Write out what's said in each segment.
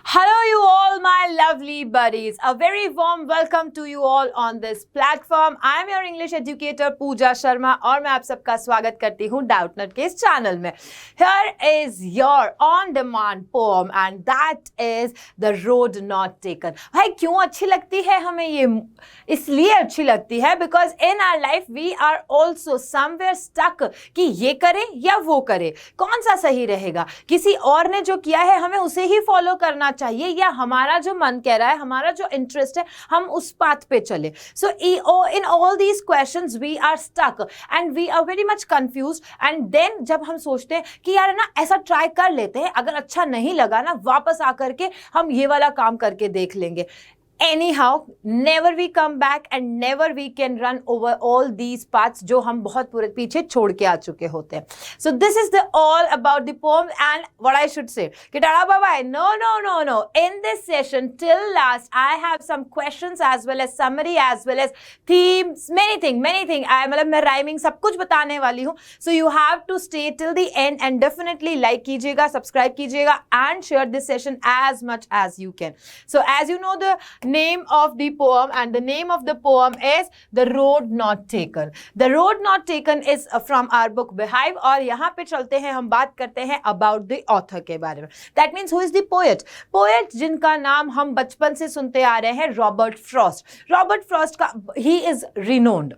Hello, you all, my lovely buddies. A very warm welcome to you all on this platform. I am your English educator Pooja Sharma और मैं आप सबका स्वागत करती हूँ डाउटनट के इस चैनल में. Here is your on-demand poem and that is The Road Not Taken. भाई क्यों अच्छी लगती है हमें ये? इसलिए अच्छी लगती है because in our life we are also somewhere stuck कि ये करें या वो करें, कौन सा सही रहेगा. किसी और ने जो किया है हमें उसे ही फॉलो करना चाहिए या हमारा जो मन कह रहा है, हमारा जो इंटरेस्ट है, हम उस पाथ पे चले. So in all these questions we are stuck and we are very much confused. And then जब हम सोचते हैं कि यार ना ऐसा ट्राई कर लेते हैं, अगर अच्छा नहीं लगा ना वापस आकर के हम ये वाला काम करके देख लेंगे. Anyhow, never we come back and never we can run over all these paths जो हम बहुत पूरे पीछे छोड़ के आ चुके होते हैं. So this is the all about the poem and what I should say. Kitara bye. No. In this session till last, I have some questions as well as summary as well as themes, many thing. मतलब मैं rhyming सब कुछ बताने वाली हूँ. So you have to stay till the end and definitely like कीजिएगा, subscribe कीजिएगा and share this session as much as you can. So as you know the name of the poem and the name of the poem is The Road Not Taken. The Road Not Taken is from our book Beehive और यहाँ पे चलते हैं, हम बात करते हैं about the author के बारे में. That means who is the poet? Poet जिनका नाम हम बचपन से सुनते आ रहे हैं, रॉबर्ट फ्रॉस्ट. रॉबर्ट फ्रॉस्ट का he is renowned.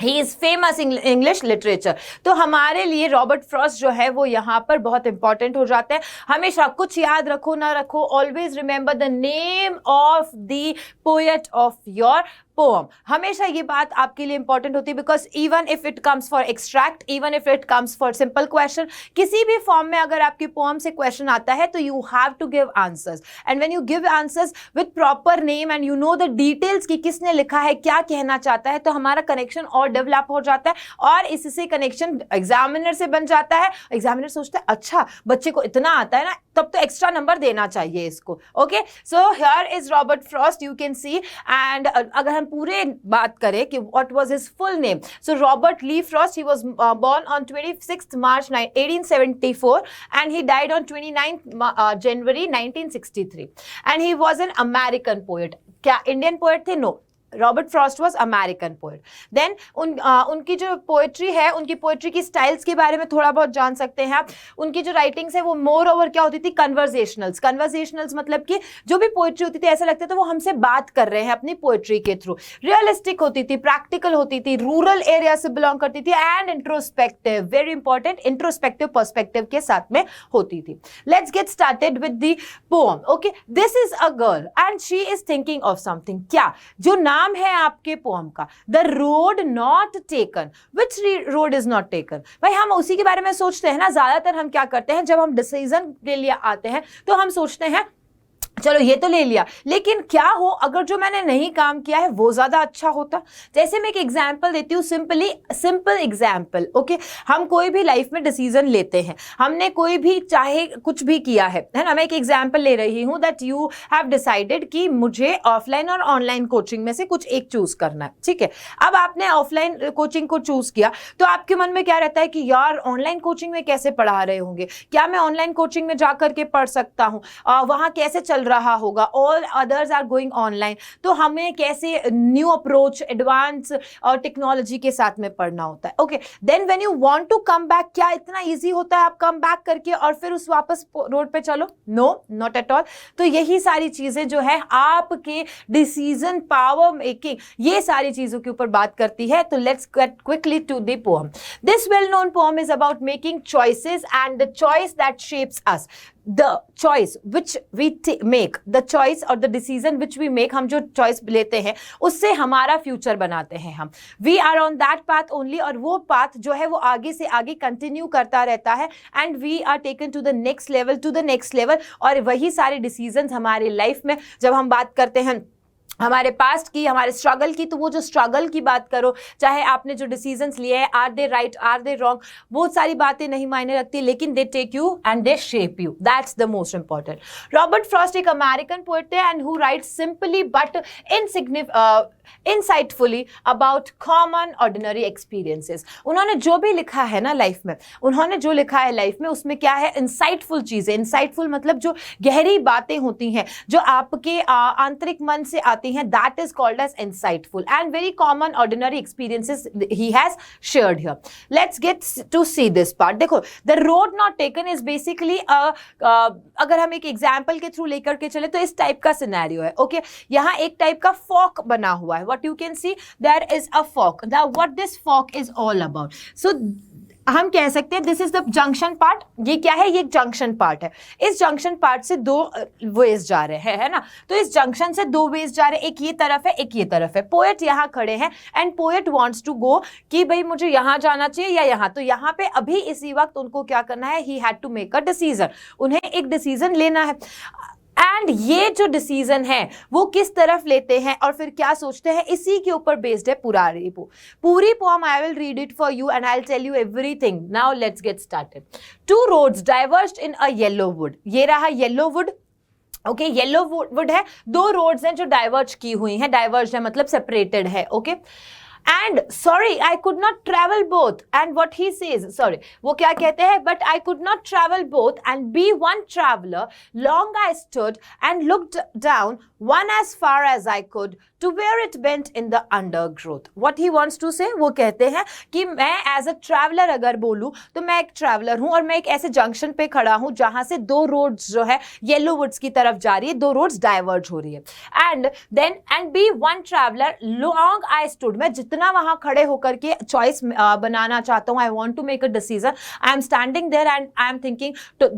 He is famous in English literature. तो हमारे लिए रॉबर्ट फ्रॉस्ट जो है वो यहाँ पर बहुत इंपॉर्टेंट हो जाते हैं. हमेशा कुछ याद रखो ना रखो, always remember the name of the poet of your poem. हमेशा ये बात आपके लिए इंपॉर्टेंट होती है because even if it comes for extract, even if it comes for simple question, किसी भी फॉर्म में अगर आपकी पोएम से क्वेश्चन आता है तो you have to give answers. And when you give answers with proper name and you know the details कि किसने लिखा है, क्या कहना चाहता है, तो हमारा कनेक्शन और डेवलप हो जाता है और इससे कनेक्शन एग्जामिनर से बन जाता है. एग्जामिनर सोचता है अच्छा बच्चे को इतना आता है ना, तब तो एक्स्ट्रा नंबर देना चाहिए इसको. Okay, so here is Robert Frost, you can see. And अगर हम पूरे बात करें कि what was his full name, so Robert Lee Frost, he was born on 26th March 1874 and he died on 29th January 1963 and he was an American poet. क्या Indian poet थे? No, Robert Frost was American poet. Then उनकी जो poetry है, उनकी poetry की styles के बारे में थोड़ा बहुत जान सकते हैं आप. उनकी जो राइटिंग्स है वो मोर ओवर क्या होती थी, कन्वर्सेशनल्स मतलब कि जो भी पोएट्री होती थी ऐसा लगता था वो हमसे बात कर रहे हैं अपनी पोएट्री के थ्रू. रियलिस्टिक होती थी, प्रैक्टिकल होती थी, रूरल एरिया से बिलोंग करती थी and introspective, very important, introspective perspective के साथ में होती थी. Let's get started with the poem. Okay, this is a girl and she is thinking of something. क्या जो नाम है आपके पोएम का, the road not taken. Which road is not taken? भाई हम उसी के बारे में सोचते हैं ना. ज्यादातर हम क्या करते हैं, जब हम डिसीजन के लिए आते हैं तो हम सोचते हैं चलो ये तो ले लिया, लेकिन क्या हो अगर जो मैंने नहीं काम किया है वो ज्यादा अच्छा होता. जैसे मैं एक एग्जांपल देती हूँ, सिंपल एग्जांपल. ओके, हम कोई भी लाइफ में डिसीजन लेते हैं, हमने कोई भी चाहे कुछ भी किया है ना. मैं एक एग्जांपल ले रही हूँ दैट यू हैव डिसाइडेड कि मुझे ऑफलाइन और ऑनलाइन कोचिंग में से कुछ एक चूज करना है. ठीक है, अब आपने ऑफलाइन कोचिंग को चूज किया तो आपके मन में क्या रहता है कि यार ऑनलाइन कोचिंग में कैसे पढ़ा रहे होंगे, क्या मैं ऑनलाइन कोचिंग में जाकर के पढ़ सकता हूँ, वहां कैसे चल रहा होगा, all others are going online, तो हमें कैसे न्यू अप्रोच, एडवांस और टेक्नोलॉजी के साथ में पढ़ना होता है. Okay, then when you want to come back, क्या इतना इजी होता है आप कम बैक करके और फिर उस वापस रोड पे चलो? No, not at all. तो यही सारी चीजें जो है आपके डिसीजन पावर मेकिंग, ये सारी चीजों के ऊपर बात करती है. तो let's get quickly to the poem. This well known poem is about making choices and the choice that shapes us. The choice which we make, the choice or the decision which we make, हम जो choice लेते हैं उससे हमारा future बनाते हैं हम. We are on that path only और वो पाथ जो है वो आगे से आगे कंटिन्यू करता रहता है and we are taken to the next level, और वही सारे डिसीजंस हमारे लाइफ में जब हम बात करते हैं हमारे पास्ट की, हमारे स्ट्रगल की, तो वो जो स्ट्रगल की बात करो, चाहे आपने जो डिसीजंस लिए हैं, are they right, are they wrong, वो सारी बातें नहीं मायने रखती, लेकिन they take you and they shape you, that's the most important. Robert Frost एक अमेरिकन पोएट थे and who write simply but insightfully about common ordinary experiences। उन्होंने जो भी लिखा है ना लाइफ में, उन्होंने जो लिखा है लाइफ में, उसमें क्या है, इंसाइटफुल चीजें। इंसाइटफुल मतलब जो गहरी बातें होती हैं, जो आपके आंतरिक मन से आती हैं, that is called as insightful and very common ordinary experiences he has shared here. Let's get to see this part. देखो, the road not taken is basically, अगर हम एक एग्जाम्पल के थ्रू लेकर के चले तो इस टाइप का सिनेरियो है। ओके, यहाँ एक टाइप का फॉक बना हुआ है। What you can see, there is a fork. Now what this fork is all about? So हम कह सकते हैं this is the junction part. ये क्या है, ये जंक्शन पार्ट है। इस जंक्शन पार्ट से दो वेज जा रहे हैं, है ना। तो इस जंक्शन से दो वेज जा रहे हैं, एक ये तरफ है, एक ये तरफ है। पोएट यहाँ खड़े हैं and poet wants to go कि भाई मुझे यहाँ जाना चाहिए या यहाँ। तो यहाँ पे अभी इसी वक्त उनको क्या करना है, he had to make a decision. उन्हें एक डिसीजन लेना है एंड ये जो डिसीजन है वो किस तरफ लेते हैं और फिर क्या सोचते हैं, इसी के ऊपर बेस्ड है पूरी poem. I will read it for you and I will tell you everything. Now let's get started. Two roads diverged in a yellow wood. ये रहा yellow wood. Okay, yellow wood है, दो रोड्स हैं जो diverge की हुई हैं। Diverge है मतलब सेपरेटेड है। Okay, and sorry I could not travel both, and what he says, sorry, वो क्या कहते हैं, but I could not travel both and be one traveler. Long I stood and looked down, one as far as I could, to where it bent in the undergrowth. What he wants to say, वो कहते हैं कि मैं as a traveler अगर बोलूँ तो मैं एक traveler हूँ और मैं एक ऐसे जंक्शन पे खड़ा हूँ जहाँ से दो रोड्स जो है येलो वुड्स की तरफ जा रही है, दो रोड्स डाइवर्ज हो रही है। and be one traveler, long I stood, मैं जितना वहां खड़े होकर के चॉइस बनाना चाहता हूं, I want to make a decision, I am standing there and I am thinking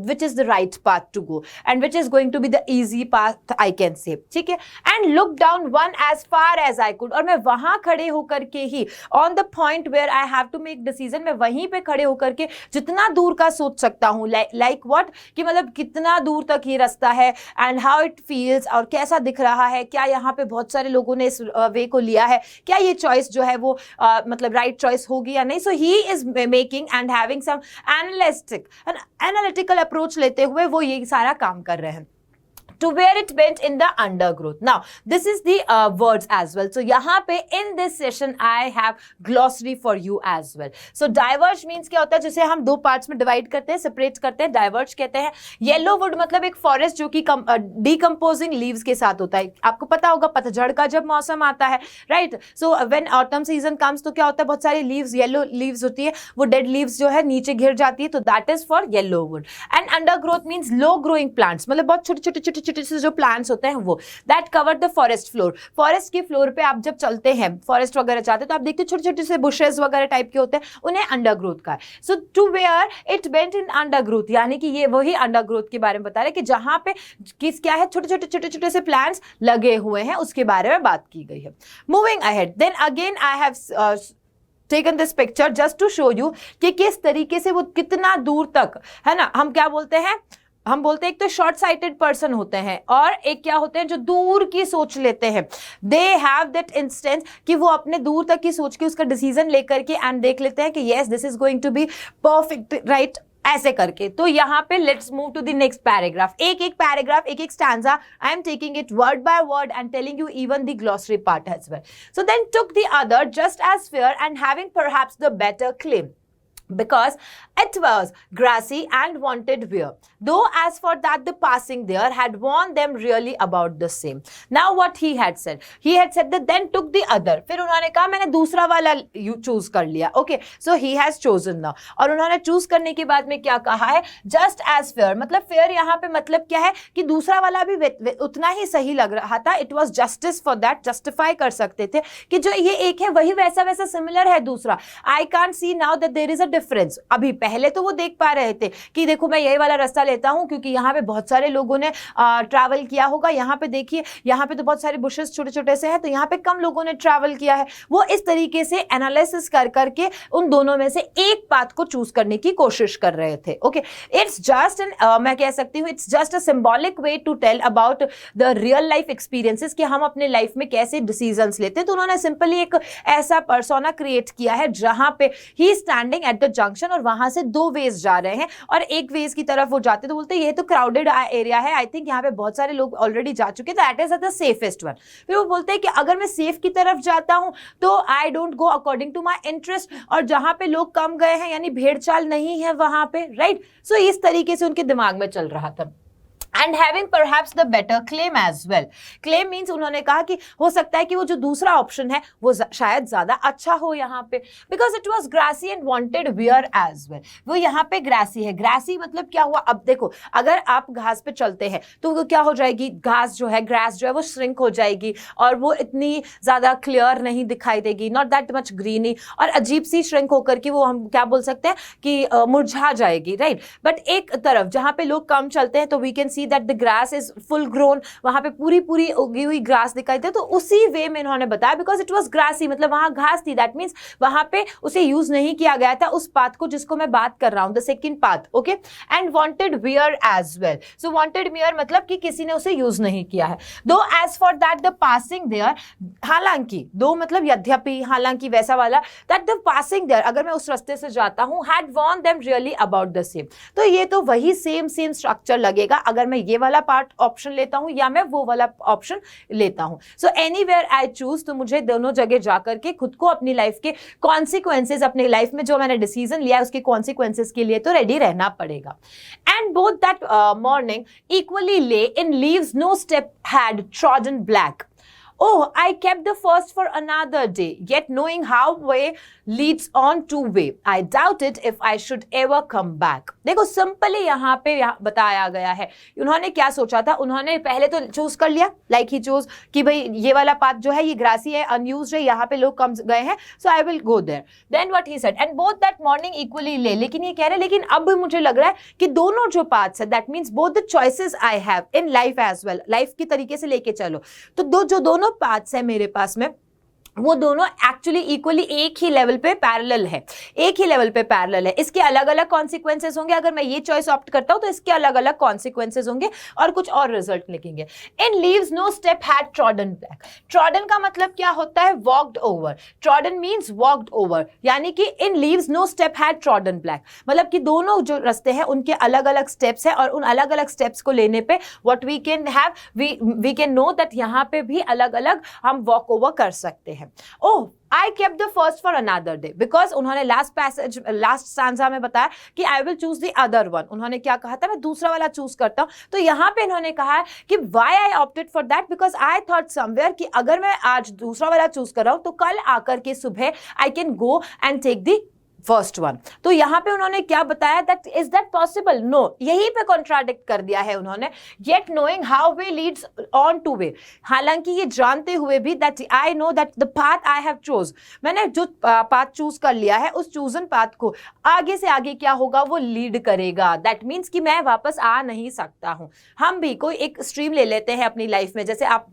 which is the right path to go and which is going to be the easy path I can say, ठीक है। And look down one as far as I could, और मैं वहां खड़े होकर के ही on the point where I have to make decision, मैं वहीं पे खड़े होकर के जितना दूर का सोच सकता हूं, लाइक व्हाट, कि मतलब कितना दूर तक ये रास्ता है एंड हाउ इट फील्स, और कैसा दिख रहा है, क्या यहाँ पे बहुत सारे लोगों ने इस वे को लिया है, क्या ये चॉइस जो है वो मतलब राइट चॉइस होगी या नहीं। So he is making and having some analytical approach लेते हुए वो ये सारा काम कर रहे हैं। To where it bent in the undergrowth. Now, this is the words as well. So, यहाँ पे in this session I have glossary for you as well. So, diverge means क्या होता है, जिसे हम दो parts में divide करते हैं, separate करते हैं, diverge कहते हैं। Yellow wood मतलब एक forest जो कि decomposing leaves के साथ होता है। आपको पता होगा पतझड़ का जब मौसम आता है, right? So, when autumn season comes तो क्या होता है, बहुत सारी leaves, yellow leaves होती है, वो dead leaves जो है नीचे गिर जाती है, तो that is for yellow wood. And undergrowth means low growing plants, मतलब बहुत छोटे से जो प्लांट्स होते हैं वो, that cover the forest floor. Forest के फ्लोर पे आप जब चलते हैं, फॉरेस्ट वगैरह चाहते हैं, तो आप देखते हैं छोटे छोटे से बुशेस वगैरह टाइप के होते हैं, उन्हें अंडरग्रोथ का है। So to where it bent in undergrowth, यानी कि ये वही अंडरग्रोथ के बारे में बता रहे हैं कि जहां पे क्या है, छोटे छोटे से प्लांट्स लगे हुए हैं, उसके बारे में बात की गई है। Moving ahead, then again I have taken this picture just to show you कि किस तरीके से वो कितना दूर तक, है ना, हम क्या बोलते हैं, हम बोलते हैं एक तो शॉर्ट साइटेड पर्सन होते हैं और एक क्या होते हैं जो दूर की सोच लेते हैं। दे हैव दैट इंस्टेंस कि वो अपने दूर तक की सोच के उसका डिसीजन लेकर के एंड देख लेते हैं कि yes this is going to be perfect, right, ऐसे करके। तो यहाँ पे let's move to the next paragraph. एक एक पैराग्राफ, एक एक stanza, I am taking it word by word and telling you even the glossary part as well. So then took the other just as fair and having perhaps the better claim, because it was grassy and wanted wear, though as for that the passing there had warned them really about the same. Now what he had said that then took the other, फिर उन्होंने कहा मैंने दूसरा वाला choose कर लिया। Okay, so he has chosen now, और उन्होंने चूज करने के बाद में क्या कहा है, just as fair, मतलब fair यहाँ पे मतलब क्या है कि दूसरा वाला भी उतना ही सही लग रहा था, it was justice for that, justify कर सकते थे कि जो ये एक है वही वैसा सिमिलर है दूसरा। I can't see now that there is a difference. अभी पहले तो वो देख पा रहे थे कि देखो मैं यही वाला रास्ता लेता हूं क्योंकि यहाँ पे बहुत सारे लोगों ने ट्रैवल किया होगा, यहाँ पे देखिए यहाँ पे तो बहुत सारे बुशेस छोटे छोटे से हैं, तो यहाँ पे कम लोगों ने ट्रैवल किया है। वो इस तरीके से एनालिसिस कर करके उन दोनों में से एक पाथ को चूज करने की कोशिश कर रहे थे। ओके, इट्स जस्ट एन, मैं कह सकती हूँ it's just a symbolic way to tell about the real life experiences कि हम अपने लाइफ में कैसे डिसीजंस लेते हैं। तो उन्होंने सिंपली एक ऐसा पर्सोना क्रिएट किया है जहां पे ही स्टैंडिंग एट द जंक्शन और वहां से दो वेज जा रहे हैं और एक वेज की तरफ वो जाते तो बोलते ये तो क्राउडेड एरिया है, आई थिंक यहाँ पे बहुत सारे लोग ऑलरेडी जा चुके, तो that is the safest one. फिर वो बोलते हैं कि अगर मैं सेफ की तरफ जाता हूं तो I don't go according to my interest, और जहां पे लोग कम गए हैं यानी भेड़चाल नहीं है वहां पे, राइट। सो इस तरीके से उनके दिमाग में चल रहा था। And having perhaps the better claim as well. Claim means उन्होंने कहा कि हो सकता है कि वो जो दूसरा ऑप्शन है वो शायद ज्यादा अच्छा हो यहाँ पे, because it was grassy and wanted wear as well. वो यहाँ पे ग्रासी है। ग्रासी मतलब क्या हुआ, अब देखो अगर आप घास पे चलते हैं तो वो क्या हो जाएगी, घास जो है, ग्रास जो है वो श्रिंक हो जाएगी और वो इतनी ज्यादा क्लियर नहीं दिखाई देगी, नॉट दैट मच ग्रीनी, और अजीब सी श्रिंक होकर के वो हम क्या बोल सकते हैं कि मुरझा जाएगी, राइट। बट एक तरफ जहां पे लोग कम चलते हैं तो we can see that the grass is full grown, वहां पे पूरी पूरी उगी हुई ग्रास दिखाई दे, तो उसी वे में इन्होंने बताया बिकॉज इट वाज ग्रासी, मतलब वहां घास थी, दैट मींस वहां पे उसे यूज नहीं किया गया था उस पाथ को जिसको मैं बात कर रहा हूं, the second path. Okay, and wanted wear as well. So wanted wear मतलब कि किसी ने उसे यूज नहीं किया है। Though as for that the passing there, हालांकि, दो मतलब यद्यपि, हालांकि वैसा वाला, दैट द पासिंग देयर, अगर मैं उस रास्ते से जाता हूं, had worn them really about the same. तो ये तो वही सेम स्ट्रक्चर लगेगा अगर मैं ये वाला पार्ट ऑप्शन लेता हूं या मैं वो वाला ऑप्शन लेता हूं। सो एनीवेयर आई चूज, तो मुझे दोनों जगह जाकर के खुद को अपनी लाइफ के कॉन्सिक्वेंसेज, अपनी लाइफ में जो मैंने डिसीजन लिया है उसके कॉन्सिक्वेंसेज के लिए तो रेडी रहना पड़ेगा। And both that morning equally lay in leaves, no step had trodden black. Oh, I kept the first for another day, yet knowing how way leads on to way, I doubted if I should ever come back. देखो simply यहाँ पे बताया गया है, उन्होंने क्या सोचा था, उन्होंने पहले तो चूज कर लिया, लाइक ही चूज कि भाई ये वाला पाथ जो है ये ग्रासी है, अनयूज्ड है, यहाँ पे लोग कम गए हैं, so I will go there. Then what he said, and both that morning equally lay, लेकिन ये कह रहे हैं लेकिन अब मुझे लग रहा है कि दोनों जो पाथ्स है, that means both the choices I have in life as well, life की तरीके से लेके चलो, तो दोनों पाथ्स है मेरे पास में, वो दोनों एक्चुअली इक्वली एक ही लेवल पे पैरेलल है, एक ही लेवल पे पैरेलल है। इसके अलग अलग कॉन्सिक्वेंसेज होंगे, अगर मैं ये चॉइस ऑप्ट करता हूं तो इसके अलग अलग कॉन्सिक्वेंसेज होंगे और कुछ और रिजल्ट लिखेंगे। In leaves no step had trodden black. Trodden का मतलब क्या होता है, walked over. Trodden means walked over, यानी कि in leaves no step had trodden black, मतलब कि दोनों जो रास्ते हैं उनके अलग अलग स्टेप्स हैं और उन अलग अलग स्टेप्स को लेने पे what we can have, we can know that यहाँ पे भी अलग अलग हम वॉक ओवर कर सकते हैं। Oh, I kept the first for another day because उन्होंने लास्ट स्टैंजा में बताया कि I will choose the other one। उन्होंने क्या कहा था, मैं दूसरा वाला चूज करता हूं, तो यहाँ पे इन्होंने कहा है कि why I opted for that because I thought somewhere कि अगर मैं आज दूसरा वाला चूज कर रहा हूं तो कल आकर के सुबह I can go and take the first one. तो यहाँ पे उन्होंने क्या बताया, that is that possible, no, यहीं पे कॉन्ट्राडिक्ट कर दिया है उन्होंने। Yet knowing how way leads on to way, हालांकि ये जानते हुए भी that I know that the path I have chose, मैंने जो पाथ चूज कर लिया है उस चूजन पाथ को आगे से आगे क्या होगा वो लीड करेगा, दैट मीन्स कि मैं वापस आ नहीं सकता हूं। हम भी कोई एक स्ट्रीम ले लेते हैं अपनी लाइफ में, जैसे आप,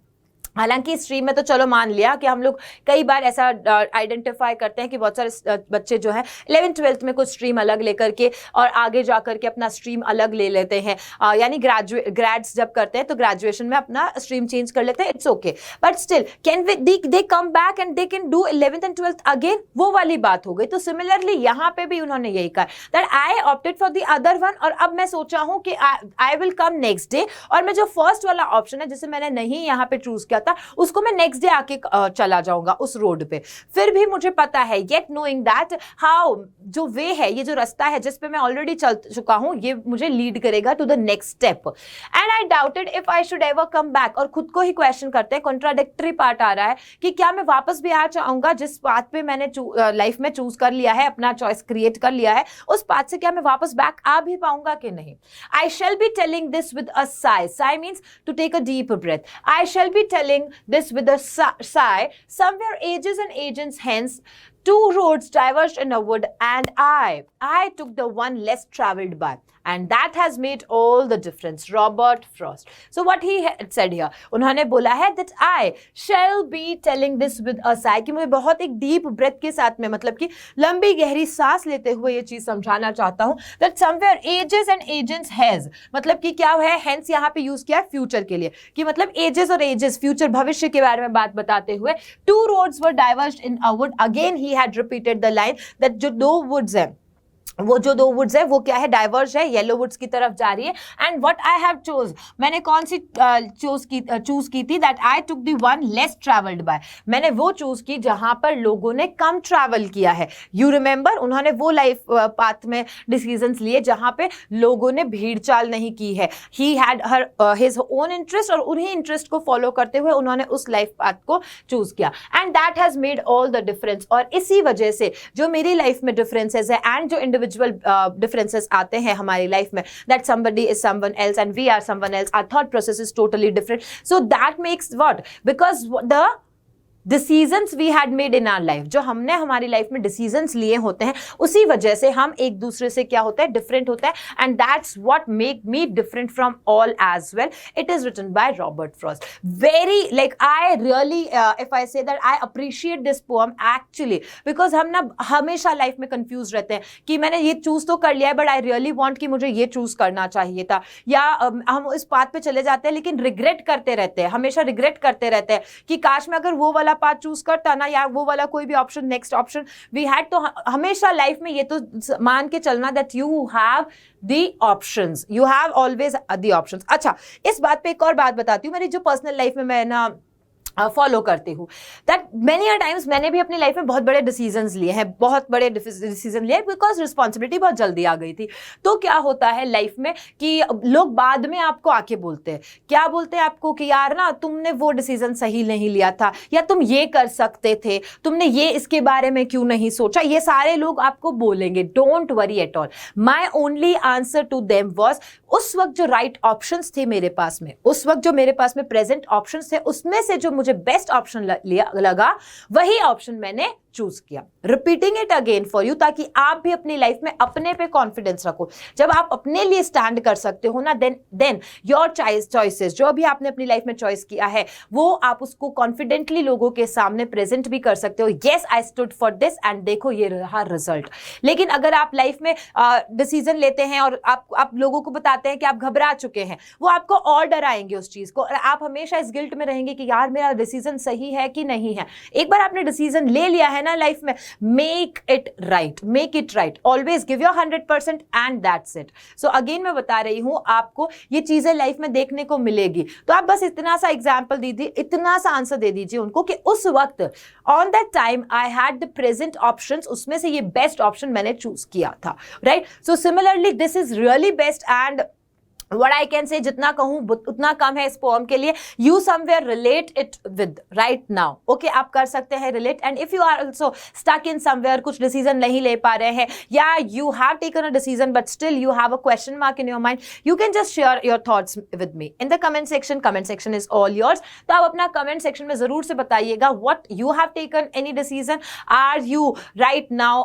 हालांकि स्ट्रीम में तो चलो मान लिया कि हम लोग कई बार ऐसा आइडेंटिफाई करते हैं कि बहुत सारे बच्चे जो है 11th-12th में कुछ स्ट्रीम अलग लेकर के और आगे जाकर के अपना स्ट्रीम अलग ले लेते हैं, यानी ग्रेड्स जब करते हैं तो ग्रेजुएशन में अपना स्ट्रीम चेंज कर लेते हैं, it's okay, but still can they come back and they can do 11th and 12th again, वो वाली बात हो गई। तो सिमिलरली यहाँ पे भी उन्होंने यही कहा that I opted for the other one, और अब मैं सोचा हूँ कि I will come next day, और मैं जो फर्स्ट वाला ऑप्शन है जिसे मैंने नहीं यहाँ पे चूज किया उसको मैं नेक्स्ट डे आके चला जाऊंगा उस रोड पे। फिर भी मुझे पता है, येट नोइंग दैट हाउ, जो वे है, ये जो रास्ता है जिस पे मैं ऑलरेडी चल चुका हूं, ये मुझे लीड करेगा to the next step. And I doubted if I should ever come back, और खुद को ही क्वेश्चन करते हैं, कॉन्ट्राडिक्टरी पार्ट आ रहा है कि क्या मैं वापस भी आ चाहूंगा जिस पाथ पे मैंने लाइफ में चूज कर लिया है, अपना चॉइस क्रिएट कर लिया है, उस पाथ से क्या मैं वापस बैक आ भी पाऊंगा कि नहीं। I shall be telling this with a sigh, sigh means to take a deep breath, I shall be telling this with a sigh somewhere ages and ages hence two roads diverged in a wood and I took the one less traveled by and that has made all the difference. Robert Frost. So what he had said here, उन्होंने बोला है that I shall be telling this with a sigh, कि मुझे बहुत एक deep breath के साथ में, मतलब कि लंबी गहरी सांस लेते हुए ये चीज समझाना चाहता हूँ that somewhere ages and ages has, मतलब कि क्या है, hence यहाँ पे यूज किया फ्यूचर के लिए, कि मतलब ages और ages फ्यूचर भविष्य के बारे में बात बताते हुए two roads were diverged in a wood. Again he had repeated the line that जो दो woods हैं, वो जो दो वुड्स है वो क्या है, डाइवर्ज है, येलो वुड्स की तरफ जा रही है. And what I have chose, मैंने कौन सी चूज की थी, that I took the one less travelled bye, मैंने वो चूज की जहां पर लोगों ने कम ट्रैवल किया है. यू रिमेंबर, उन्होंने वो लाइफ पाथ में डिसीजंस लिए जहां पे लोगों ने भीड़ चाल नहीं की है. He had his own interest और उन्हीं इंटरेस्ट को फॉलो करते हुए उन्होंने उस लाइफ पाथ को चूज किया. And that has made all the difference, और इसी वजह से जो मेरी लाइफ में डिफरेंसेस है एंड जो इंडिविजुअल differences आते हैं हमारी लाइफ में, that somebody is someone else and we are someone else, our thought process is totally different. So that makes what, because the decisions we had made in our life, जो हमने हमारी life में decisions लिए होते हैं, उसी वजह से हम एक दूसरे से क्या होता है, डिफरेंट होता है. And that's what make me different from all as well. It is written by Robert Frost. Very like I really if I say that I appreciate this poem actually, because हम ना हमेशा life में confuse रहते हैं कि मैंने ये choose तो कर लिया है बट आई रियली वॉन्ट कि मुझे ये चूज करना चाहिए था, या हम इस बात पे चले जाते हैं लेकिन रिग्रेट करते रहते हैं, हमेशा रिग्रेट करते रहते हैं कि काश मैं अगर वो वाला पाथ चूज करता ना, या वो वाला कोई भी option, next option we had. तो हमेशा लाइफ में ये तो मान के चलना that you have the options, you have always the options. अच्छा, इस बात पे एक और बात बताती हूँ, मेरी जो पर्सनल लाइफ में मैं ना फॉलो करती हूँ, दैट मेनी टाइम्स मैंने भी अपनी लाइफ में बहुत बड़े डिसीजंस लिए हैं, बहुत बड़े डिसीजन लिए बिकॉज रिस्पॉन्सिबिलिटी बहुत जल्दी आ गई थी. तो क्या होता है लाइफ में कि लोग बाद में आपको आके बोलते हैं, क्या बोलते हैं आपको कि यार ना तुमने वो डिसीजन सही नहीं लिया था, या तुम ये कर सकते थे, तुमने ये इसके बारे में क्यों नहीं सोचा, ये सारे लोग आपको बोलेंगे. Don't worry at all. My only answer to them was, उस वक्त जो राइट ऑप्शंस थे मेरे पास में, उस वक्त जो मेरे पास में प्रेजेंट ऑप्शंस थे, उसमें से जो मुझे बेस्ट ऑप्शन लगा वही ऑप्शन मैंने चूज किया. Repeating it again for you, ताकि आप भी अपनी लाइफ में अपने पे कॉन्फिडेंस रखो. जब आप अपने लिए स्टैंड कर सकते हो ना, देन योर चॉइसेस, जो भी आपने अपनी लाइफ में चॉइस किया है, वो आप उसको कॉन्फिडेंटली लोगों के सामने प्रेजेंट भी कर सकते हो. Yes, I stood for this and देखो ये रहा रिजल्ट. लेकिन अगर आप लाइफ में डिसीजन लेते हैं और आप लोगों को बताते हैं कि आप घबरा चुके हैं, वो आपको और डराएंगे उस चीज को, और आप हमेशा इस गिल्ट में रहेंगे कि यार मेरा डिसीजन सही है कि नहीं है. एक बार आपने डिसीजन ले लिया है ना लाइफ में, make it right, always give your 100% and that's it. So again मैं बता रही हूं आपको, ये चीजें लाइफ में देखने को मिलेगी. तो आप बस इतना सा एग्जांपल दीजिए, इतना सा आंसर दे दीजिए उनको कि उस वक्त on that time I had the present options, उसमें से ये बेस्ट ऑप्शन मैंने चूज किया था. Right. So similarly this is really best and what I can say, जितना कहूँ उतना कम है इस पोएम के लिए. You somewhere relate it with right now. Okay, आप कर सकते हैं relate. And if you are also stuck in somewhere, कुछ decision नहीं ले पा रहे हैं, या you have taken a decision but still you have a question mark in your mind, you can just share your thoughts with me in the comment section. Comment section is all yours. तो आप अपना comment section में जरूर से बताइएगा what you have taken any decision. Are you right now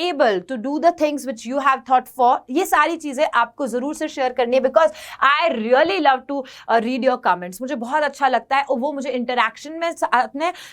able to do the things which you have thought for? ये सारी चीजें आपको जरूर से शेयर करनी है, because I really love to read your comments. मुझे बहुत अच्छा लगता है, और वो मुझे इंटरेक्शन में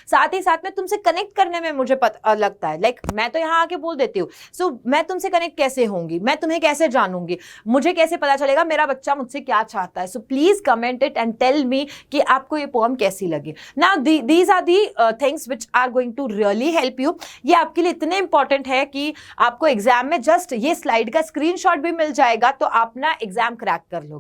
साथ ही साथ में तुमसे कनेक्ट करने में मुझे पता लगता है. लाइक मैं तो यहाँ आके बोल देती हूँ, सो मैं तुमसे कनेक्ट कैसे होंगी, मैं तुम्हें कैसे जानूंगी, मुझे कैसे पता चलेगा मेरा बच्चा मुझसे क्या चाहता है. So please comment it and tell me कि आपको ये पोएम कैसी लगी. Now these are the things which are going to really help you. ये आपके लिए इतने इंपॉर्टेंट है कि आपको एग्जाम में जस्ट ये स्लाइड का स्क्रीनशॉट भी मिल जाएगा तो आप ना एग्जाम क्रैक कर लोगे.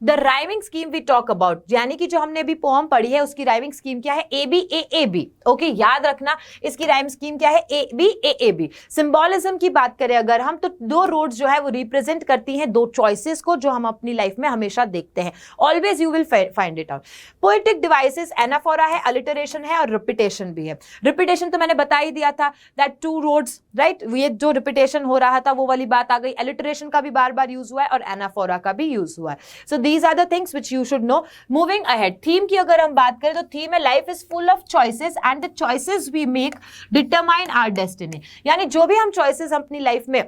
The rhyming scheme we talk about, यानी कि जो हमने अभी पोएम पढ़ी है उसकी राइमिंग स्कीम क्या है, A B A A B. Okay, याद रखना इसकी राइम स्कीम क्या है, A B A A B. Symbolism की बात करें अगर हम, तो दो रोड्स जो है वो रिप्रेजेंट करती हैं दो चॉइसेस को जो हम अपनी लाइफ में हमेशा देखते हैं. Always you will find it out. Poetic devices anaphora है, अलिटरेशन है और रिपीटेशन भी है. रिपीटेशन तो मैंने बता ही दिया था, दैट टू रोड्स, राइट, ये जो रिपीटेशन हो रहा था वो वाली बात आ गई. अलिटरेशन का भी बार बार यूज हुआ है और एनाफोरा का भी यूज हुआ है. हुआ है. So these are the things which you should know. Moving ahead, theme की अगर हम बात करें तो theme है life is full of choices and the choices we make determine our destiny. यानी जो भी हम choices अपनी लाइफ में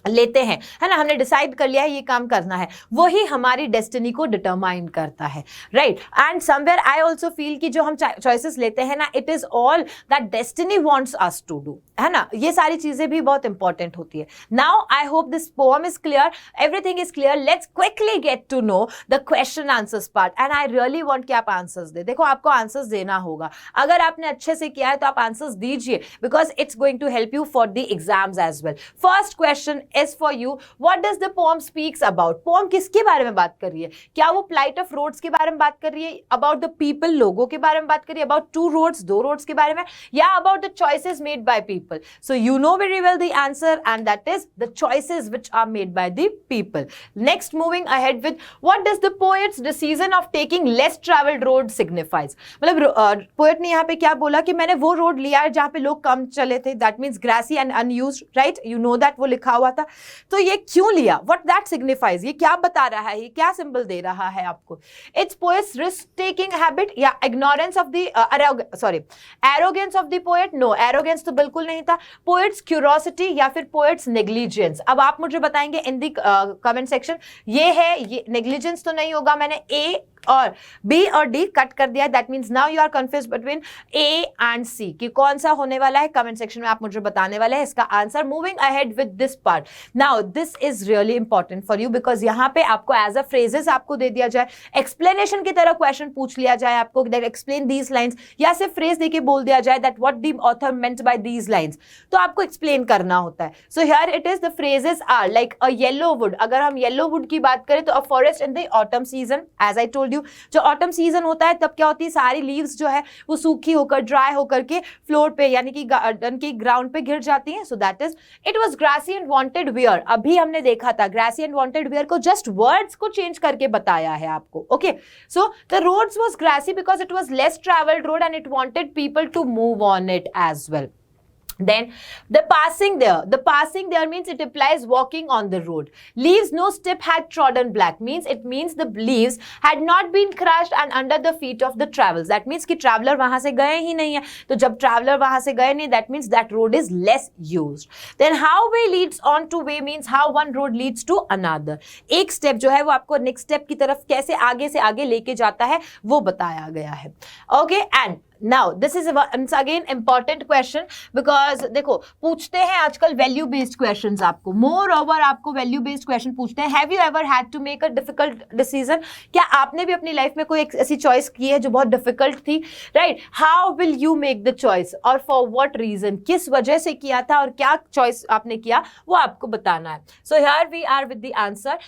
लेते हैं, है ना, हमने डिसाइड कर लिया है ये काम करना है, वही हमारी डेस्टिनी को डिटरमाइन करता है, right. And somewhere I also feel कि जो हम चॉइसेस लेते हैं ना, it is all that destiny wants us to do, है ना. ये सारी चीजें भी बहुत इंपॉर्टेंट होती है. Now I hope this poem is clear, everything is clear. Let's quickly get to know the question answers part and I really want कि आप आंसर्स दे. देखो आपको आंसर्स देना होगा, अगर आपने अच्छे से किया है तो आप आंसर्स दीजिए, because it's going to help you for the exams as well. First question is for you. What does the poem speaks about? Poem किसके बारे में बात कर रही है? क्या वो plight of roads के बारे में बात कर रही है? About the people, लोगों के बारे में बात कर रही है? About two roads, दो roads के बारे में? या about the choices made by people? So you know very well the answer, and that is the choices which are made by the people. Next, moving ahead with what does the poet's decision of taking less traveled road signifies? मतलब poet ने यहाँ पे क्या बोला कि मैंने वो road लिया है जहाँ पे लोग कम चले थे. That means grassy and unused, right? You know that, वो लिखा हुआ था. तो ये क्यों लिया? What that signifies? ये क्या बता रहा है? ये क्या सिंबल दे रहा है आपको? It's poet's risk taking habit या ignorance of the arrogance of the poet? No, arrogance तो बिल्कुल नहीं था. Poet's curiosity या फिर poet's negligence? अब आप मुझे बताएंगे in the comment section. ये है, ये negligence तो नहीं होगा. मैंने A और B और D कट कर दिया. That means now you are confuse between A and C कि कौन सा होने वाला है. कमेंट सेक्शन में आप मुझे बताने वाले हैं इसका answer. Moving ahead with this part. Now this is really important for you because यहाँ पे आपको एज अ फ्रेजेस आपको दे दिया जाए, एक्सप्लेनेशन की तरह क्वेश्चन पूछ लिया जाए आपको, दैट एक्सप्लेन दीज लाइन्स, या सिर्फ फ्रेज देके बोल दिया जाए that what the author meant by these lines, तो आपको एक्सप्लेन करना होता है. So here it is the phrases are like a yellow wood. अगर हम येलो वुड की बात करें तो a forest in the autumn season, as I told you, जो ऑटम सीजन होता है तब क्या होती है, सारी लीव्स जो है वो सूखी होकर ड्राई होकर के फ्लोर पे यानी कि गार्डन की ग्राउंड पे गिर जाती हैं. So that is it was grassy and wanted wear. अभी हमने देखा था ग्रासी एंड वांटेड वेयर को जस्ट वर्ड्स को चेंज करके बताया है आपको. Okay, so the roads was grassy because it was less travelled road and it wanted people to move on it as well. Then the passing there means it implies walking on the road. Leaves no step had trodden black means it means the leaves had not been crushed and under the feet of the travellers. That means कि traveler वहां से गए ही नहीं है. तो जब traveler वहां से गए नहीं, that means that road is less used. Then how way leads on to way means how one road leads to another. एक step जो है वो आपको next step की तरफ कैसे आगे से आगे लेके जाता है वो बताया गया है. Okay, and now this is once again important question because देखो पूछते हैं आजकल वैल्यू बेस्ड क्वेश्चंस आपको, मोर ओवर आपको वैल्यू बेस्ड क्वेश्चन पूछते हैं. Have you ever had to make a difficult decision? क्या आपने भी अपनी लाइफ में कोई एक ऐसी चॉइस की है जो बहुत डिफिकल्ट थी, right? How will you make the choice और फॉर व्हाट रीजन, किस वजह से किया था और क्या चॉइस आपने किया वो आपको बताना है. So here we are with the answer.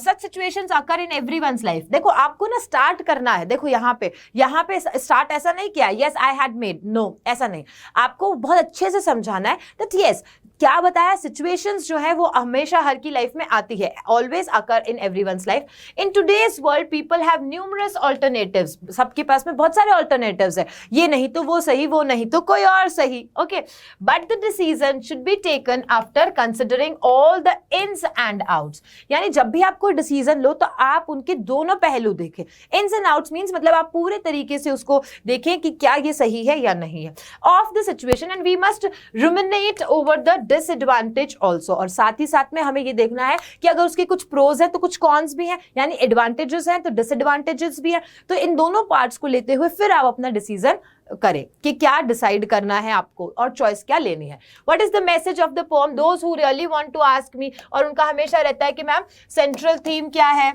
Such situations occur in everyone's life. देखो आपको ना स्टार्ट करना है. देखो यहाँ पे स्टार्ट ऐसा नहीं किया yes I had made, no ऐसा नहीं. आपको बहुत अच्छे से समझाना है that yes क्या बताया, सिचुएशंस जो है वो हमेशा हर की लाइफ में आती है, always occur in everyone's life. In today's world people have numerous alternatives. सबके पास में बहुत सारे ऑल्टरनेटिव्स है, ये नहीं तो वो सही, वो नहीं तो कोई और सही. Okay, but the decision should be taken after considering all the ins and outs. यानी जब भी आप कोई डिसीजन लो तो आप उनके दोनों पहलू देखें. इन्स एंड आउट्स मीन्स मतलब आप पूरे तरीके से उसको देखें कि क्या ये सही है या नहीं है of the situation, and we must ruminate over the disadvantage also. और साथ ही साथ में हमें ये देखना है कि अगर उसके कुछ प्रोज है तो कुछ कॉन्स भी हैं, यानी एडवांटेजेस हैं तो डिसएडवांटेजेस भी हैं. तो इन दोनों पार्ट्स को लेते हुए फिर आप अपना डिसीजन करें कि क्या डिसाइड करना है आपको और चॉइस क्या लेनी है. What is the message of the poem? Those who really want to ask me, और उनका हमेशा रहता है कि मैम सेंट्रल थीम क्या है,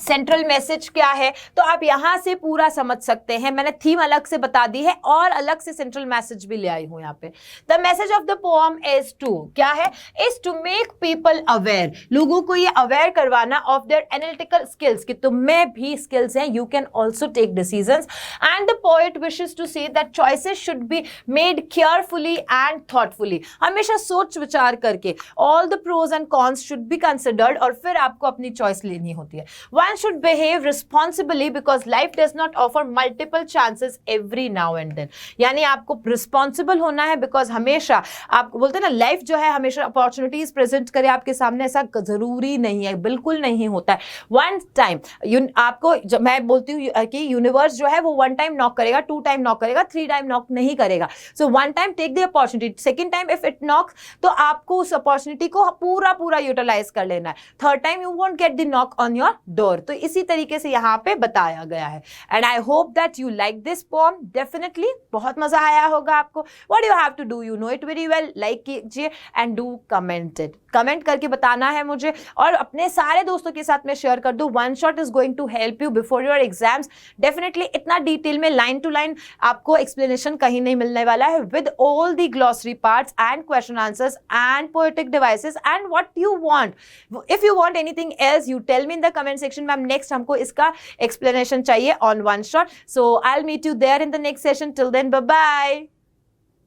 सेंट्रल मैसेज क्या है, तो आप यहां से पूरा समझ सकते हैं. मैंने थीम अलग से बता दी है और अलग से सेंट्रल मैसेज भी ले आई हूं यहाँ पे. The message of the poem is to, क्या है, is to make people aware. लोगों को ये अवेयर करवाना ऑफ देयर एनालिटिकल स्किल्स कि तुम में भी स्किल्स हैं, you can also take decisions. And the poet wishes to say that choices should be made carefully and thoughtfully. हमेशा सोच विचार करके all the pros and cons should be considered और फिर आपको अपनी चॉइस लेनी होती है. one should behave responsibly because life does not offer multiple chances every now and then. यानी आपको रिस्पॉन्सिबल होना है बिकॉज हमेशा आप बोलते हैं ना लाइफ जो है हमेशा अपॉर्चुनिटीज प्रेजेंट करे आपके सामने, ऐसा जरूरी नहीं है, बिल्कुल नहीं होता है. वन टाइम आपको मैं बोलती हूँ कि यूनिवर्स जो है वो 1 टाइम नॉक करेगा, 2 टाइम नॉक करेगा, 3 टाइम नॉक नहीं करेगा. So 1 time take the opportunity, second time if it knocks तो आपको उस अपॉर्चुनिटी को पूरा यूटिलाइज कर लेना है. Third time you won't get the knock on your door. तो इसी तरीके से यहाँ पे बताया गया है. And I hope that you like this poem. Definitely बहुत मजा आया होगा आपको. What you have to do, you know it very well. Like कीजिए and do comment it. Comment करके बताना है मुझे और अपने सारे दोस्तों के साथ में शेयर कर दो. One shot is going to help you before your exams. Definitely इतना डिटेल में लाइन टू लाइन आपको एक्सप्लेनेशन कहीं नहीं मिलने वाला है, with all the glossary parts and question answers and poetic devices and what you want. If you want anything else you tell me in the comment section. Ma'am next हमको इसका explanation चाहिए on one shot. So I will meet you there in the next session. Till then bye bye.